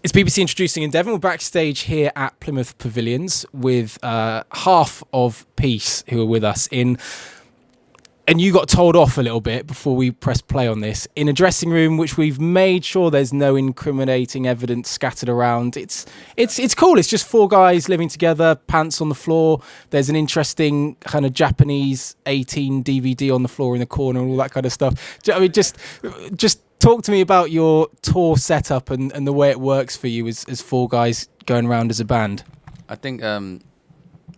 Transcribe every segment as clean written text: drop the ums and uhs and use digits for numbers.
It's BBC Introducing in Devon. We're backstage here at Plymouth Pavilions with half of Peace who are with us in, and you got told off a little bit before we press play on this, in a dressing room which we've made sure there's no incriminating evidence scattered around. It's cool. It's just four guys living together, pants on the floor. There's an interesting kind of Japanese 18 DVD on the floor in the corner and all that kind of stuff. I mean, just talk to me about your tour setup and the way it works for you as four guys going around as a band. I think, I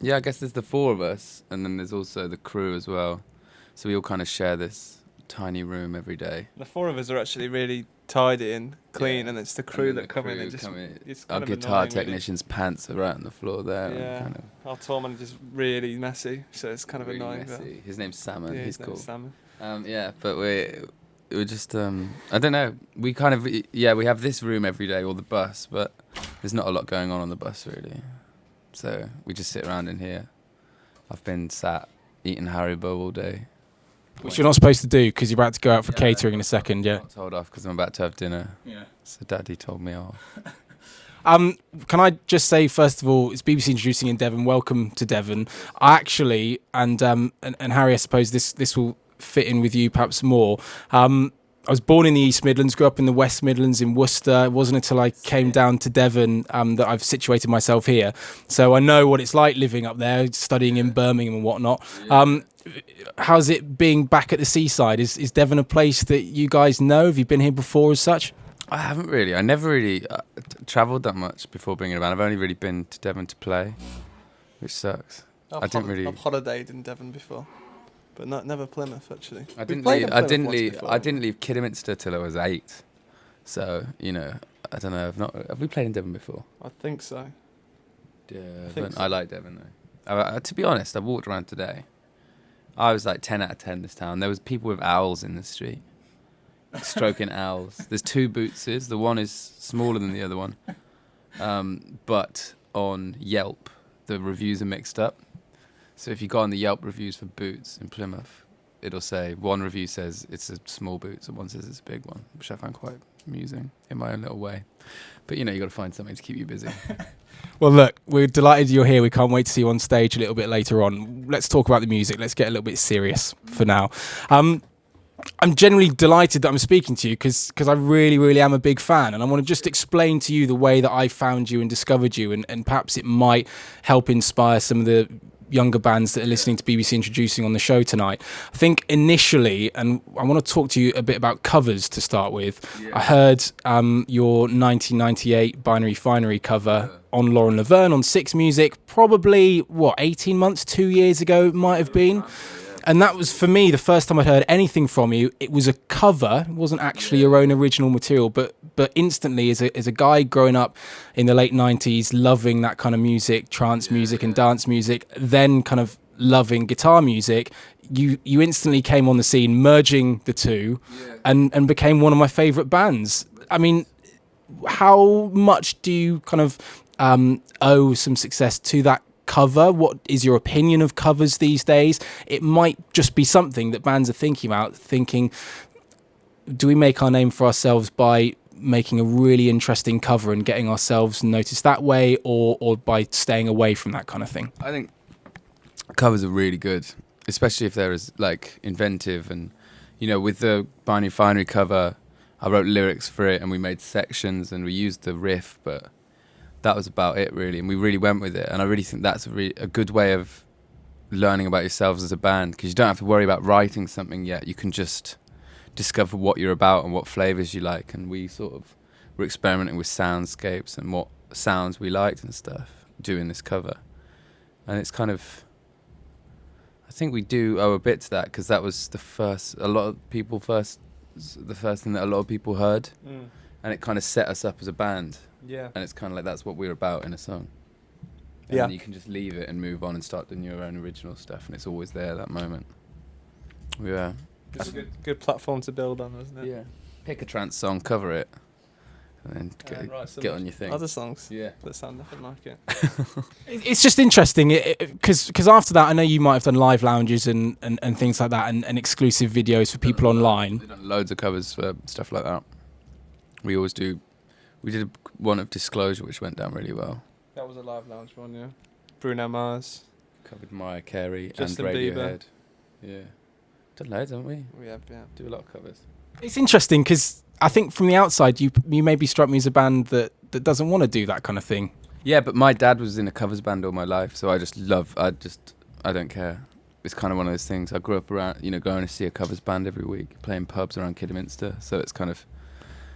guess there's the four of us, and then there's also the crew as well. So we all kind of share this tiny room every day. The four of us are actually really tidy and clean, and it's the crew that come in and just... It's our guitar technician's really. Pants are right on the floor there. Yeah, kind of our tour manager's really messy, so it's kind of really annoying. Messy. His name's Salmon, he's cool. Salmon. But we're just, I don't know, we kind of, we have this room every day, or the bus, but there's not a lot going on the bus, really. So we just sit around in here. I've been sat eating Haribo all day. Which you're not supposed to do, because you're about to go out for catering in a second, yeah? I'm told off, because I'm about to have dinner. Yeah. So Daddy told me off. Can I just say, first of all, it's BBC Introducing in Devon. Welcome to Devon. I actually, and Harry, I suppose this will fit in with you perhaps more. I was born in the East Midlands, grew up in the West Midlands in Worcester. It wasn't until I came down to Devon that I've situated myself here. So I know what it's like living up there, studying in Birmingham and whatnot. Yeah. How's it being back at the seaside? Is Devon a place that you guys know? Have you been here before as such? I haven't really. I never really travelled that much before being in a band. I've only really been to Devon to play, which sucks. I've holidayed in Devon before. But never Plymouth, actually. I didn't leave Kidderminster till I was 8. So, I don't know. Have we played in Devon before? I think so. Yeah, I like Devon though. To be honest, I walked around today. I was like 10 out of 10 this town. There was people with owls in the street, stroking owls. There's 2 Bootses. The one is smaller than the other one. But on Yelp, the reviews are mixed up. So if you go on the Yelp reviews for Boots in Plymouth, it'll say, one review says it's a small Boots and one says it's a big one, which I find quite amusing in my own little way. But, you got to find something to keep you busy. Well, look, we're delighted you're here. We can't wait to see you on stage a little bit later on. Let's talk about the music. Let's get a little bit serious for now. I'm genuinely delighted that I'm speaking to you because I really, really am a big fan. And I want to just explain to you the way that I found you and discovered you. And perhaps it might help inspire some of the younger bands that are listening to BBC Introducing on the show tonight. I think initially, and I want to talk to you a bit about covers to start with. Yeah. I heard your 1998 Binary Finery cover on Lauren Laverne on Six Music, probably, 18 months, 2 years ago it might have been. And that was, for me, the first time I'd heard anything from you. It was a cover. It wasn't actually your own original material. But instantly, as a guy growing up in the late 90s, loving that kind of music, trance music and dance music, then kind of loving guitar music, you instantly came on the scene, merging the two, and became one of my favourite bands. I mean, how much do you kind of owe some success to that cover? What is your opinion of covers these days? It might just be something that bands are thinking about, do we make our name for ourselves by making a really interesting cover and getting ourselves noticed that way, or by staying away from that kind of thing? I think covers are really good, especially if they're as inventive. And with the Binary Finery cover, I wrote lyrics for it and we made sections and we used the riff, but that was about it, really, and we really went with it. And I really think that's a good way of learning about yourselves as a band, because you don't have to worry about writing something yet. You can just discover what you're about and what flavours you like. And we sort of were experimenting with soundscapes and what sounds we liked and stuff doing this cover. And it's kind of, I think we do owe a bit to that, because that was the first thing that a lot of people heard. And it kind of set us up as a band. Yeah. And it's kind of like that's what we're about in a song. And then you can just leave it and move on and start doing your own original stuff, and it's always there, that moment. Yeah. It's a good platform to build on, isn't it? Yeah. Pick a trance song, cover it, and then get on your thing. Other songs that sound nothing like it. It's just interesting, because after that, I know you might have done live lounges and things like that, and exclusive videos for people online. We've done loads of covers for stuff like that. We always do. We did one of Disclosure, which went down really well. That was a live lounge one, yeah. Bruno Mars. Covered Mariah Carey Justin and Bieber. Radiohead. Yeah. Done loads, haven't we? We have, yeah. Do a lot of covers. It's interesting because I think from the outside, you maybe struck me as a band that doesn't want to do that kind of thing. Yeah, but my dad was in a covers band all my life, so I don't care. It's kind of one of those things. I grew up around, going to see a covers band every week, playing pubs around Kidderminster, so it's kind of...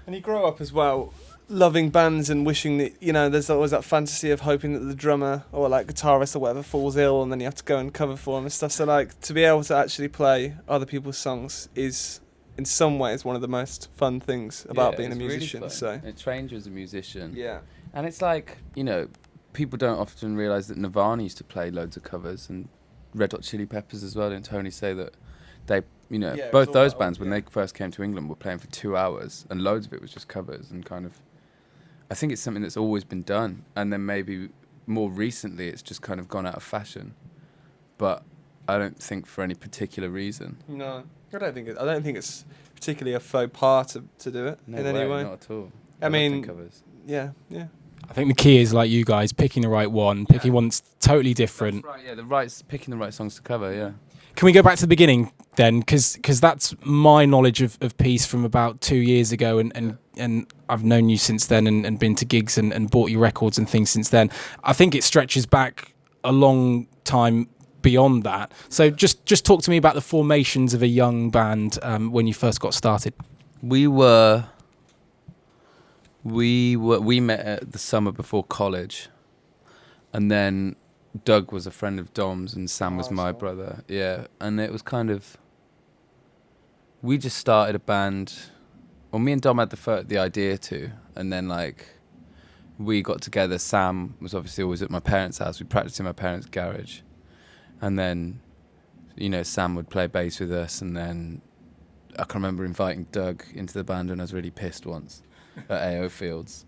And you grow up as well, loving bands and wishing that, there's always that fantasy of hoping that the drummer or like guitarist or whatever falls ill and then you have to go and cover for him and stuff. So like to be able to actually play other people's songs is in some ways one of the most fun things about being a musician. Really so it trains you as a musician. Yeah. And it's like, people don't often realise that Nirvana used to play loads of covers, and Red Hot Chili Peppers as well. Didn't Tony say that they, both those bands, when they first came to England, were playing for 2 hours, and loads of it was just covers, and kind of... I think it's something that's always been done, and then maybe more recently it's just kind of gone out of fashion. But I don't think for any particular reason. No, I don't think it's particularly a faux pas to do it in any way. Not at all. I mean, covers. Yeah. I think the key is like you guys picking the right one, picking one that's totally different. That's right, yeah, picking the right songs to cover, yeah. Can we go back to the beginning then? Because that's my knowledge of Peace from about 2 years ago, and I've known you since then and been to gigs and bought your records and things since then. I think it stretches back a long time beyond that. So just talk to me about the formations of a young band when you first got started. We met at the summer before college, and then Doug was a friend of Dom's and Sam was my brother. Yeah, and it was kind of... We just started a band... Well, me and Dom had the idea to, and then, we got together. Sam was obviously always at my parents' house. We practiced in my parents' garage. And then, Sam would play bass with us, and then I can remember inviting Doug into the band when I was really pissed once at AO Fields.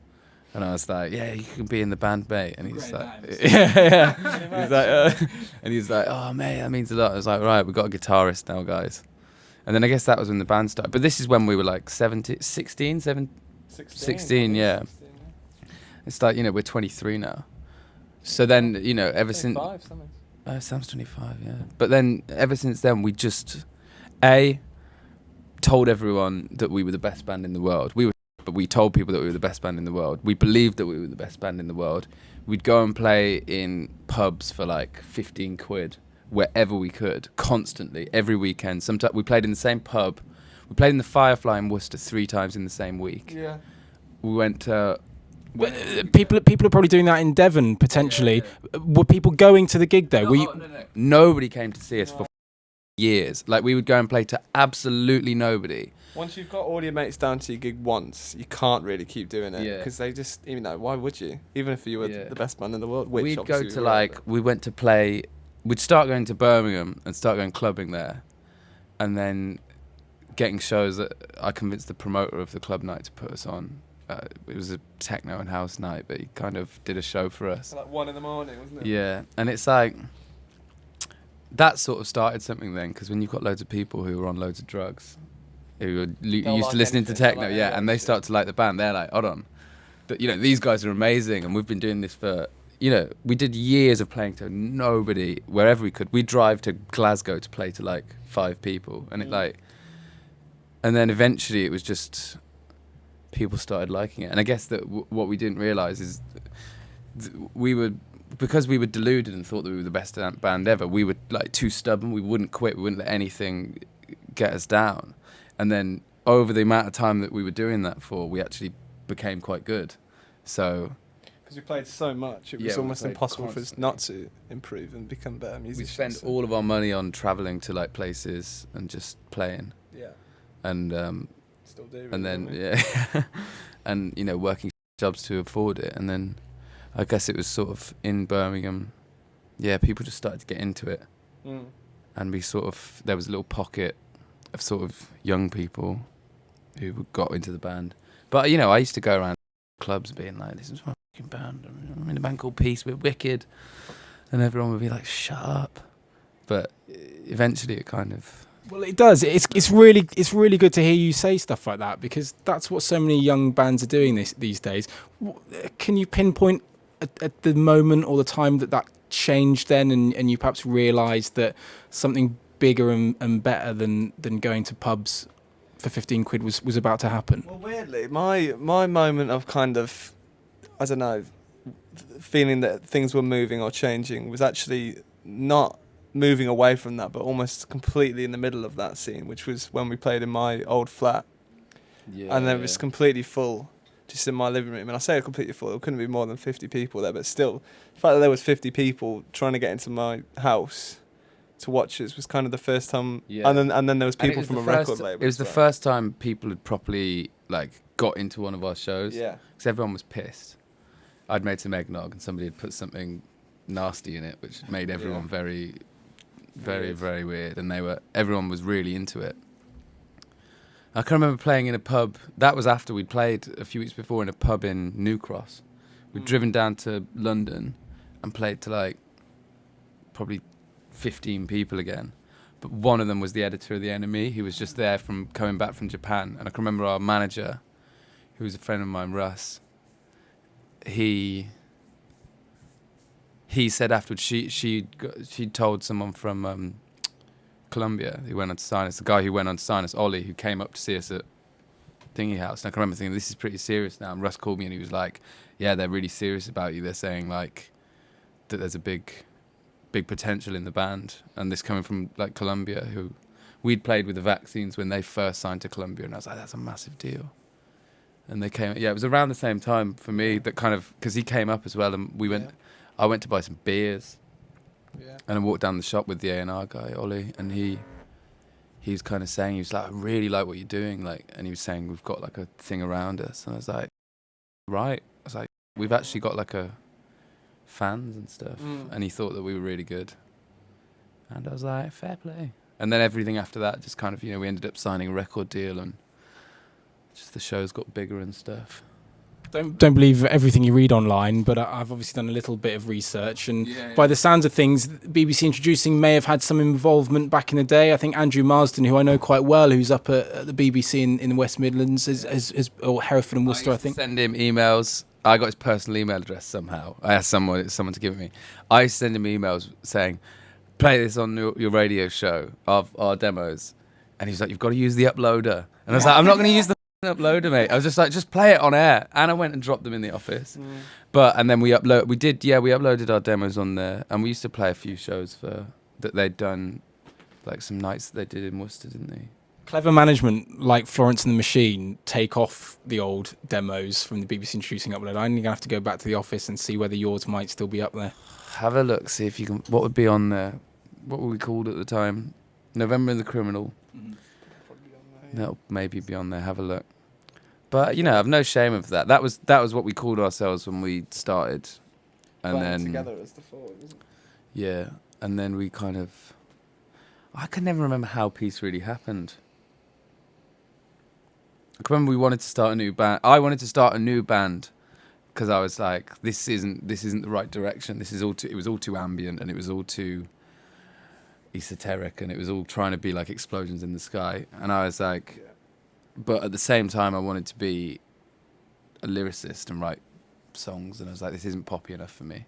And I was like, yeah, you can be in the band, mate. And he's like, yeah. He's like, and he's like, oh, mate, that means a lot. I was like, right, we've got a guitarist now, guys. And then I guess that was when the band started. But this is when we were 16, 16, yeah. It's like, we're 23 now. So then, ever since... Sam's 25, yeah. But then, ever since then, we just, told everyone that we were the best band in the world. But we told people that we were the best band in the world. We believed that we were the best band in the world. We'd go and play in pubs for 15 quid, wherever we could, constantly, every weekend. Sometimes we played in the same pub. We played in the Firefly in Worcester 3 times in the same week. Yeah. We went to... People are probably doing that in Devon, potentially. Yeah. Were people going to the gig, though? No. Nobody came to see us for years. We would go and play to absolutely nobody. Once you've got all your mates down to your gig once, you can't really keep doing it. Because they just, why would you? Even if you were the best band in the world. Which we'd go to, we went to play... We'd start going to Birmingham and start going clubbing there. And then getting shows that I convinced the promoter of the club night to put us on. It was a techno and house night, but he kind of did a show for us. 1 a.m, wasn't it? Yeah, and it's that sort of started something then, because when you've got loads of people who are on loads of drugs, who are used to listening to techno, and they start to like the band, they're like, hold on, but these guys are amazing, and we've been doing this for, we did years of playing to nobody, wherever we could. We'd drive to Glasgow to play to 5 people, and and then eventually it was just... people started liking it, and I guess that what we didn't realise is because we were deluded and thought that we were the best band ever. We were too stubborn. We wouldn't quit. We wouldn't let anything get us down. And then over the amount of time that we were doing that for, we actually became quite good. So because we played so much, it was almost impossible for us not to improve and become better musicians. We spent all of our money on travelling to places and just playing. Yeah. And still do. Really, and then and working jobs to afford it, and then I guess it was sort of in Birmingham. Yeah, people just started to get into it, and we there was a little pocket of sort of young people who got into the band. But I used to go around clubs being like, "This is my fucking band. I'm in a band called Peace. We're wicked," and everyone would be like, "Shut up." But eventually, it kind of Well, it does. It's really good to hear you say stuff like that, because that's what so many young bands are doing these days. Can you pinpoint at the moment or the time that changed then, and you perhaps realised that something bigger and better than going to pubs for 15 quid was about to happen? Well, weirdly, my moment of kind of, I don't know, feeling that things were moving or changing was actually not moving away from that, but almost completely in the middle of that scene, which was when we played in my old flat. Yeah. And then it was completely full, just in my living room. And I say completely full, there couldn't be more than 50 people there, but still, the fact that there was 50 people trying to get into my house to watch us was kind of the first time. Yeah. And then there was people from a record label. It was the first time people had properly like got into one of our shows. Yeah. Because everyone was pissed. I'd made some eggnog and somebody had put something nasty in it, which made everyone very weird, and everyone was really into it. I can remember playing in a pub. That was after we'd played a few weeks before in a pub in New Cross. We'd driven down to London and played to like probably 15 people again. But one of them was the editor of The Enemy. He was just there from coming back from Japan. And I can remember our manager, who was a friend of mine, Russ, he said afterwards she told someone from Colombia who went on to sign us, the guy who went on to sign us, Ollie, who came up to see us at Thingy House. And I can remember thinking, this is pretty serious now. And Russ called me and he was like, yeah, they're really serious about you. They're saying like that there's a big potential in the band. And this coming from like Colombia, who we'd played with the Vaccines when they first signed to Colombia. And I was like, that's a massive deal. And they came, it was around the same time for me that kind of, because he came up as well and we went, I went to buy some beers, and I walked down the shop with the A&R guy, Ollie, and he was kind of saying, he was like, I really like what you're doing, like, and he was saying, we've got like a thing around us, and I was like, right, I was like, we've actually got like fans and stuff, and he thought that we were really good, and I was like, fair play. And then everything after that just kind of, we ended up signing a record deal, and just the shows got bigger and stuff. Don't believe everything you read online, but I've obviously done a little bit of research, and by the sounds of things, BBC Introducing may have had some involvement back in the day. I think Andrew Marsden, who I know quite well, who's up at the BBC in the West Midlands, or Hereford and Worcester, I think. Send him emails. I got his personal email address somehow. I asked someone to give it me. I send him emails saying, play this on your radio show of our demos. And he's like, you've got to use the uploader. And I was like, I'm not going to use the uploader, mate. I was just like, just play it on air. And I went and dropped them in the office. And then we uploaded our demos on there, and we used to play a few shows that they'd done, like some nights that they did in Worcester, didn't they? Clever management like Florence and the Machine take off the old demos from the BBC Introducing upload. I'm going to have to go back to the office and see whether yours might still be up there. Have a look, see if you can, what would be on there. What were we called at the time? November and the Criminal. That'll maybe be on there, have a look. But I've no shame of that. That was what we called ourselves when we started, and then together as the four, isn't it? Yeah, and then we kind of, I can never remember how Peace really happened. I can remember we wanted to start a new band. I wanted to start a new band because I was like, this isn't the right direction. It was all too ambient, and it was all too esoteric, and it was all trying to be like explosions in the sky. And I was like, but at the same time, I wanted to be a lyricist and write songs, and I was like, this isn't poppy enough for me.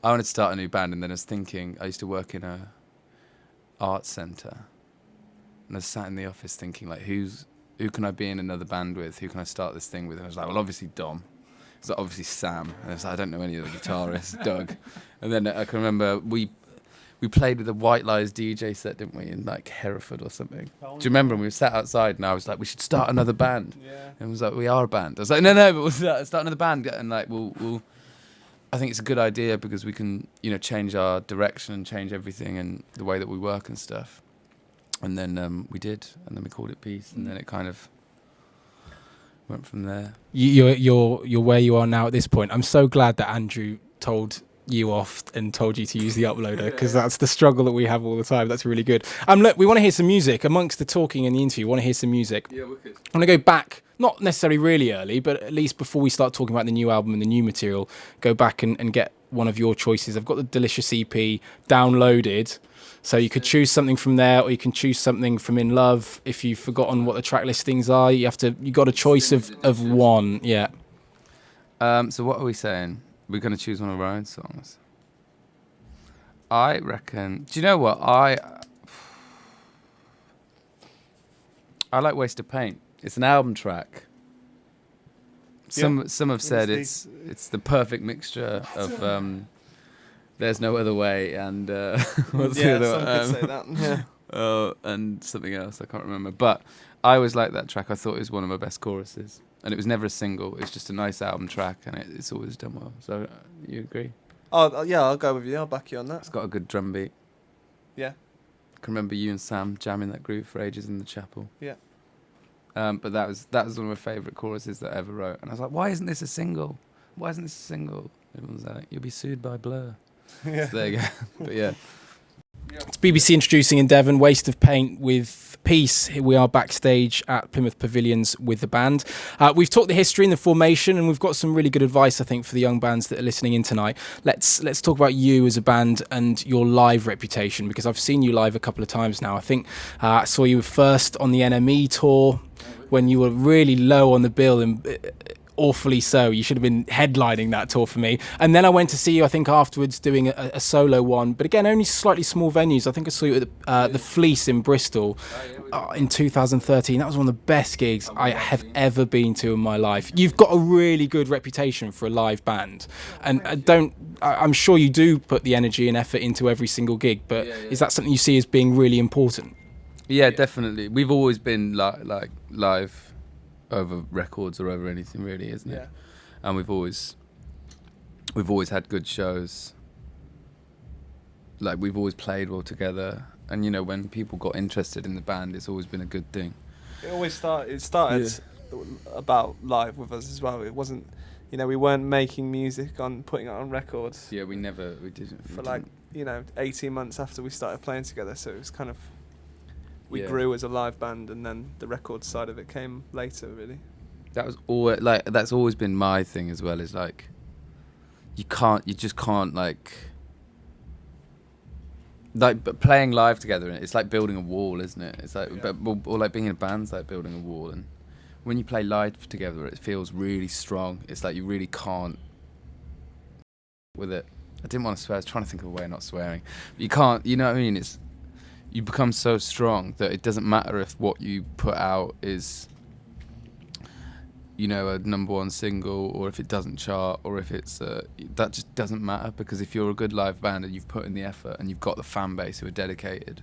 I wanted to start a new band, and then I was thinking, I used to work in a arts centre, and I was sat in the office thinking, like, who can I be in another band with? Who can I start this thing with? And I was like, well, obviously Dom. It's like, obviously Sam. And I was like, I don't know any of the guitarists, Doug. And then I can remember we played with a White Lies DJ set, didn't we, in like Hereford or something? Do you remember? We were sat outside, and I was like, we should start another band. And I was like, we are a band. I was like, no, but we'll start another band, and like we'll. I think it's a good idea because we can, change our direction and change everything and the way that we work and stuff. And then we did, and then we called it Peace, and then it kind of went from there. You're where you are now at this point. I'm so glad that Andrew told you off and told you to use the uploader, because that's the struggle that we have all the time. That's really good. Look, we want to hear some music amongst the talking and the interview. We want to hear some music. Yeah, wicked. I want to go back, not necessarily really early, but at least before we start talking about the new album and the new material, go back and get one of your choices. I've got the Delicious EP downloaded, so you could choose something from there, or you can choose something from In Love. If you've forgotten what the track listings are, you got a choice of one. Yeah. So what are we saying? We're going to choose one of our own songs. I reckon. Do you know what I like? Waste of Paint. It's an album track. Some have said it's the perfect mixture of There's No Other Way and what's the other some one? could say that. Yeah. And something else I can't remember. But I always liked that track. I thought it was one of my best choruses, and it was never a single. It was just a nice album track, and it's always done well. So you agree? Oh yeah, I'll go with you. I'll back you on that. It's got a good drum beat. Yeah. I can remember you and Sam jamming that groove for ages in the chapel. Yeah. But that was one of my favourite choruses that I ever wrote. And I was like, why isn't this a single? Why isn't this a single? Everyone's like, you'll be sued by Blur. Yeah. So there you go. But yeah. It's BBC introducing in Devon, Waste of Paint with Peace. Here we are backstage at Plymouth Pavilions with the band. We've talked the history and the formation, and we've got some really good advice, I think, for the young bands that are listening in tonight. Let's talk about you as a band and your live reputation, because I've seen you live a couple of times now. I think I saw you first on the NME tour when you were really low on the bill, and awfully so. You should have been headlining that tour for me. And then I went to see you, I think, afterwards doing a solo one, but again, only slightly small venues. I think I saw you at the Fleece in Bristol in 2013. That was one of the best gigs I have ever been to in my life. You've got a really good reputation for a live band, and I'm sure you do put the energy and effort into every single gig, but is that something you see as being really important? Yeah, definitely. We've always been like live over records or over anything, really, isn't it? And we've always had good shows. Like, we've always played well together, and when people got interested in the band, it's always been a good thing. It started about live with us as well. It wasn't, we weren't making music on putting it on records. Yeah, we didn't. For 18 months after we started playing together, so it was kind of. We Yeah. grew as a live band, and then the record side of it came later, really. That was always that's always been my thing as well. Is like, you just can't but playing live together. It's like building a wall, isn't it? It's like, or like being in a band's like building a wall, and when you play live together, it feels really strong. It's like you really can't with it. I didn't want to swear. I was trying to think of a way of not swearing. But you can't. You know what I mean? You become so strong that it doesn't matter if what you put out is, a number one single, or if it doesn't chart, or if it's that just doesn't matter, because if you're a good live band and you've put in the effort and you've got the fan base who are dedicated,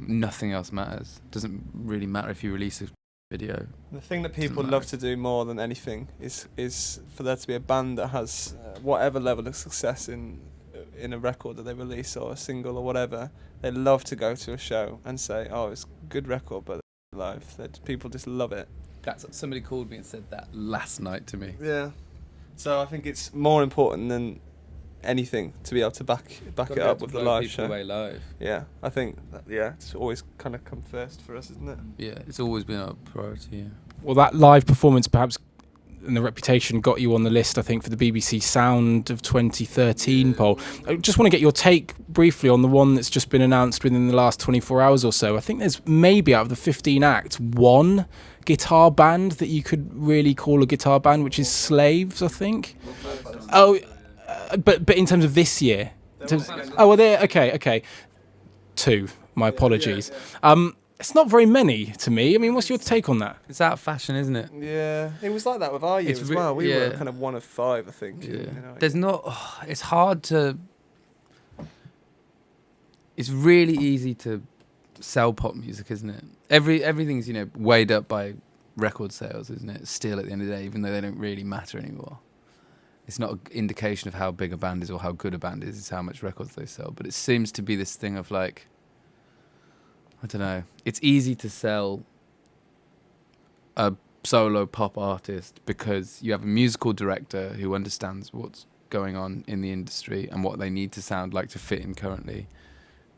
nothing else matters. Doesn't really matter if you release a video. The thing that people love to do more than anything is for there to be a band that has whatever level of success in a record that they release, or a single or whatever. They love to go to a show and say, oh, it's a good record, but live. People just love it. Somebody called me and said that last night to me. Yeah. So I think it's more important than anything to be able to back it up with the live show. Away live. Yeah, I think it's always kind of come first for us, isn't it? Yeah, it's always been our priority. Yeah. Well, that live performance perhaps and the reputation got you on the list, I think, for the BBC Sound of 2013 poll. I just want to get your take briefly on the one that's just been announced within the last 24 hours or so. I think there's maybe out of the 15 acts, one guitar band that you could really call a guitar band, which is Slaves, I think. But in terms of this year, okay. Two. My apologies. It's not very many to me. I mean, what's your take on that? It's out of fashion, isn't it? Yeah, it was like that with our year as well. We were kind of one of five, I think. Yeah. It's hard to. It's really easy to sell pop music, isn't it? Everything's weighed up by record sales, isn't it? Still, at the end of the day, even though they don't really matter anymore. It's not an indication of how big a band is or how good a band is. It's how much records they sell. But it seems to be this thing of like, I don't know. It's easy to sell a solo pop artist because you have a musical director who understands what's going on in the industry and what they need to sound like to fit in currently.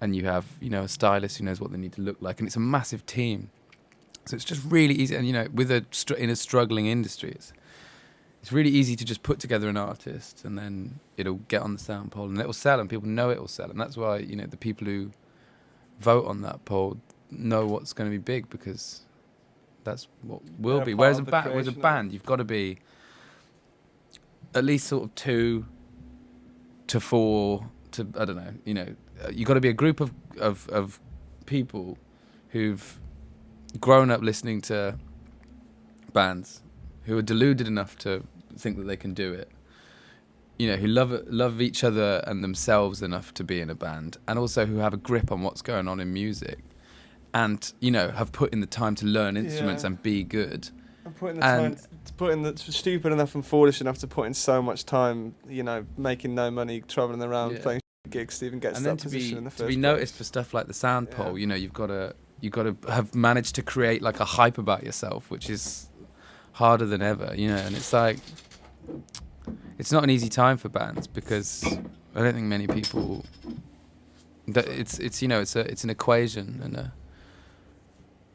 And you have, a stylist who knows what they need to look like. And it's a massive team. So it's just really easy. And, in a struggling industry, it's really easy to just put together an artist and then it'll get on the sound poll and it'll sell and people know it will sell. And that's why, you know, the people who vote on that poll know what's going to be big because that's what will be. Whereas with a band, you've got to be at least sort of 2 to 4 to, I don't know, you know, you've got to be a group of people who've grown up listening to bands, who are deluded enough to think that they can do it, you know, who love each other and themselves enough to be in a band, and also who have a grip on what's going on in music, and, you know, have put in the time to learn instruments and be good. And put in the time, stupid enough and foolish enough to put in so much time, you know, making no money, travelling around, playing gigs to even get to that position in the first place. To be noticed for stuff like the sound poll, you know, you've got to have managed to create like a hype about yourself, which is harder than ever, you know. And it's like, it's not an easy time for bands because I don't think many people. It's you know, it's an equation, and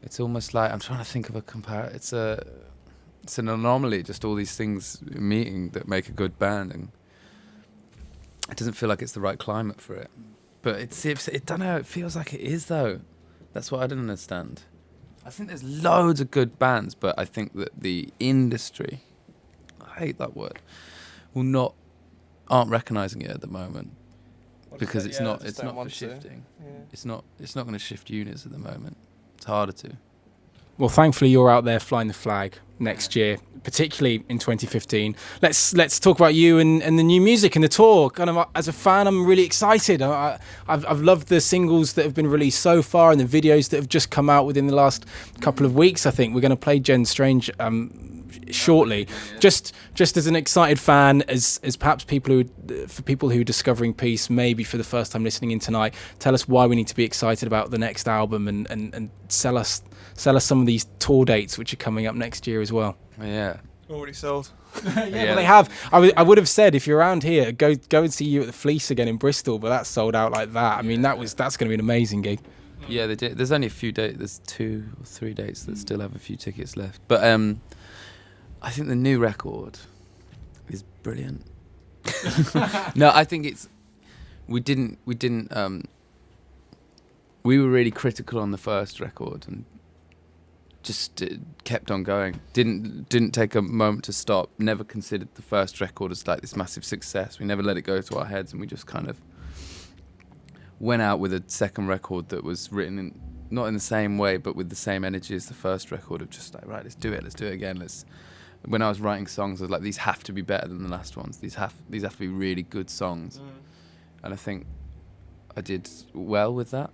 it's almost like, I'm trying to think of a it's an anomaly, just all these things meeting that make a good band, and it doesn't feel like it's the right climate for it. But it don't know, it feels like it is though. That's what I don't understand. I think there's loads of good bands, but I think that the industry, I hate that word, aren't recognising it at the moment because it's not for shifting. Yeah. It's not going to shift units at the moment. It's harder to. Well, thankfully you're out there flying the flag next year, particularly in 2015. Let's talk about you and the new music and the tour. Kind of, as a fan, I'm really excited. I've loved the singles that have been released so far and the videos that have just come out within the last couple of weeks. I think we're going to play Jen Strange shortly. Just as an excited fan, as perhaps people who are discovering Peace maybe for the first time listening in tonight, tell us why we need to be excited about the next album and sell us some of these tour dates which are coming up next year as well. Yeah. Already sold. Well, they have. I would have said if you're around here, go and see you at the Fleece again in Bristol, but that's sold out like that. I mean, that's going to be an amazing gig. Yeah, they did. There's only a few dates. There's 2 or 3 dates that still have a few tickets left. But I think the new record is brilliant. No, I think it's. We were really critical on the first record and just kept on going. Didn't take a moment to stop. Never considered the first record as like this massive success. We never let it go to our heads, and we just kind of went out with a second record that was written not in the same way, but with the same energy as the first record of just like, right, let's do it again. When I was writing songs, I was like, these have to be better than the last ones. These have to be really good songs. And I think I did well with that.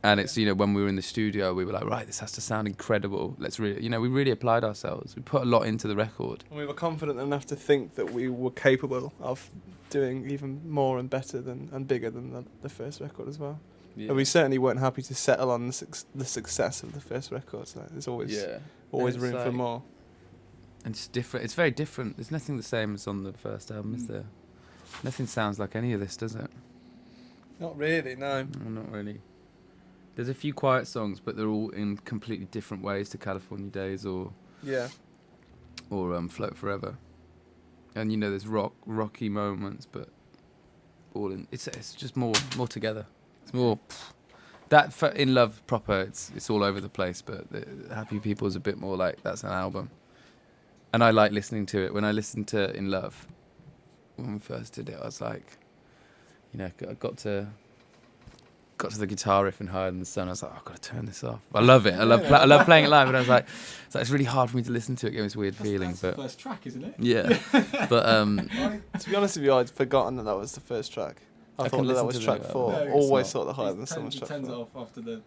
And it's, you know, when we were in the studio, we were like, right, this has to sound incredible. Let's really, you know, we really applied ourselves. We put a lot into the record. And we were confident enough to think that we were capable of doing even more and better and bigger than the first record as well. Yeah. And we certainly weren't happy to settle on the success of the first record. So there's always room for more. And it's different. It's very different. There's nothing the same as on the first album, is there? Nothing sounds like any of this, does it? Not really, no. No, not really. There's a few quiet songs, but they're all in completely different ways to California Days or Float Forever. And, you know, there's rocky moments, but all in. It's just more together. It's more that for In Love proper. It's all over the place, but the Happy People is a bit more like that's an album. And I like listening to it. When I listened to In Love, when we first did it, I was like, you know, I got to the guitar riff and Higher Than the Sun. I was like, I've got to turn this off. I love it. I love playing it live. And I was like, it's really hard for me to listen to. It gave me this weird feeling. That's but the first track, isn't it? Yeah. But to be honest with you, I'd forgotten that was the first track. I thought that was track 4. No, always thought the Higher Than the Sun was track 4. Turns it off after the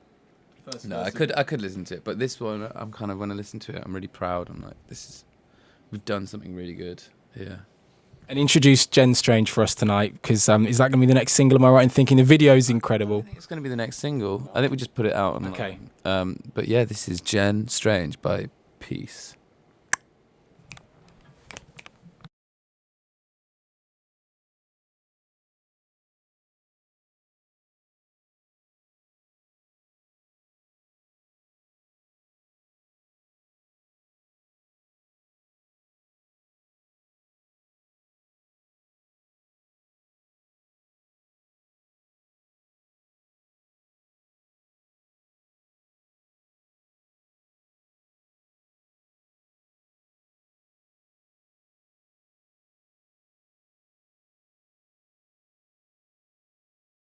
first. No, I could listen to it, but this one, I'm kind of, when I listen to it, I'm really proud. I'm like, we've done something really good here. And introduce Jen Strange for us tonight, because is that going to be the next single? Am I right in thinking the video is incredible? I think it's going to be the next single. I think we just put it out on. Okay. But yeah, this is Jen Strange by Peace.